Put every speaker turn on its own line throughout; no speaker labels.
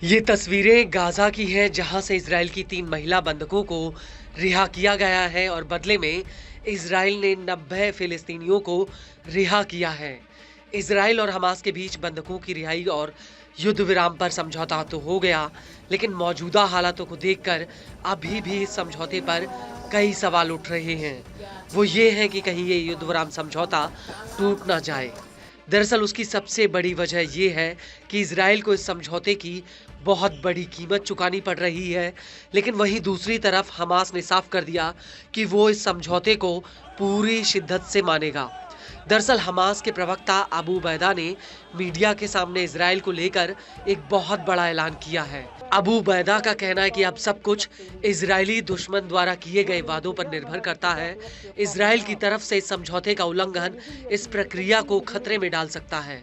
ये तस्वीरें गाजा की हैं, जहां से इजराइल की 3 महिला बंधकों को रिहा किया गया है और बदले में इजराइल ने 90 फिलिस्तीनियों को रिहा किया है। इजराइल और हमास के बीच बंधकों की रिहाई और युद्ध विराम पर समझौता तो हो गया, लेकिन मौजूदा हालातों को देखकर अभी भी इस समझौते पर कई सवाल उठ रहे हैं। वो ये हैं कि कहीं ये युद्ध विराम समझौता टूट ना जाए। दरअसल उसकी सबसे बड़ी वजह ये है कि इजराइल को इस समझौते की बहुत बड़ी कीमत चुकानी पड़ रही है, लेकिन वहीं दूसरी तरफ हमास ने साफ कर दिया कि वो इस समझौते को पूरी शिद्दत से मानेगा। दरअसल हमास के प्रवक्ता अबू बैदा ने मीडिया के सामने इजराइल को लेकर एक बहुत बड़ा ऐलान किया है। अबू बैदा का कहना है कि अब सब कुछ इजरायली दुश्मन द्वारा किए गए वादों पर निर्भर करता है। इजराइल की तरफ से इस समझौते का उल्लंघन इस प्रक्रिया को खतरे में डाल सकता है।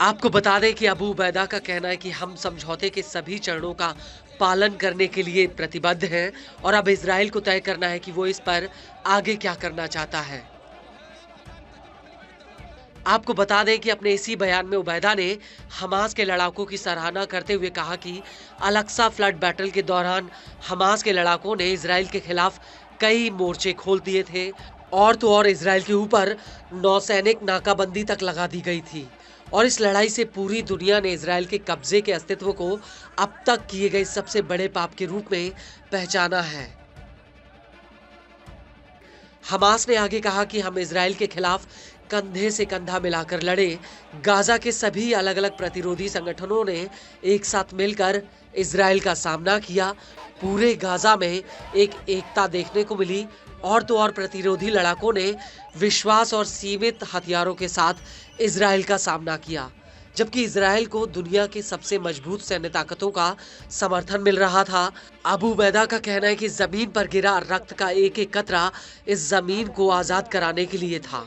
आपको बता दें कि अबू बैदा का कहना है कि हम समझौते के सभी चरणों का पालन करने के लिए प्रतिबद्ध हैं और अब इजराइल को तय करना है कि वो इस पर आगे क्या करना चाहता है। आपको बता दें कि अपने इसी बयान में उबैदा ने हमास के लड़ाकों की सराहना करते हुए कहा कि अल-अक्सा फ्लड बैटल के दौरान हमास के लड़ाकों ने इजराइल के खिलाफ कई मोर्चे खोल दिए थे और तो और इजराइल के ऊपर नौसैनिक नाकाबंदी तक लगा दी गई थी और इस लड़ाई से पूरी दुनिया ने इजराइल के कब्जे के अस्तित्व को अब तक किए गए सबसे बड़े पाप के रूप में पहचाना है। हमास ने आगे कहा कि हम इजराइल के खिलाफ कंधे से कंधा मिलाकर लड़े। गाजा के सभी अलग अलग प्रतिरोधी संगठनों ने एक साथ मिलकर इजराइल का सामना किया। पूरे गाजा में एक एकता देखने को मिली और तो और प्रतिरोधी लड़ाकों ने विश्वास और सीमित हथियारों के साथ इजराइल का सामना किया, जबकि इजराइल को दुनिया की सबसे मजबूत सैन्य ताकतों का समर्थन मिल रहा था। अबू बैदा का कहना है कि जमीन पर गिरा रक्त का एक एक कतरा इस जमीन को आजाद कराने के लिए था।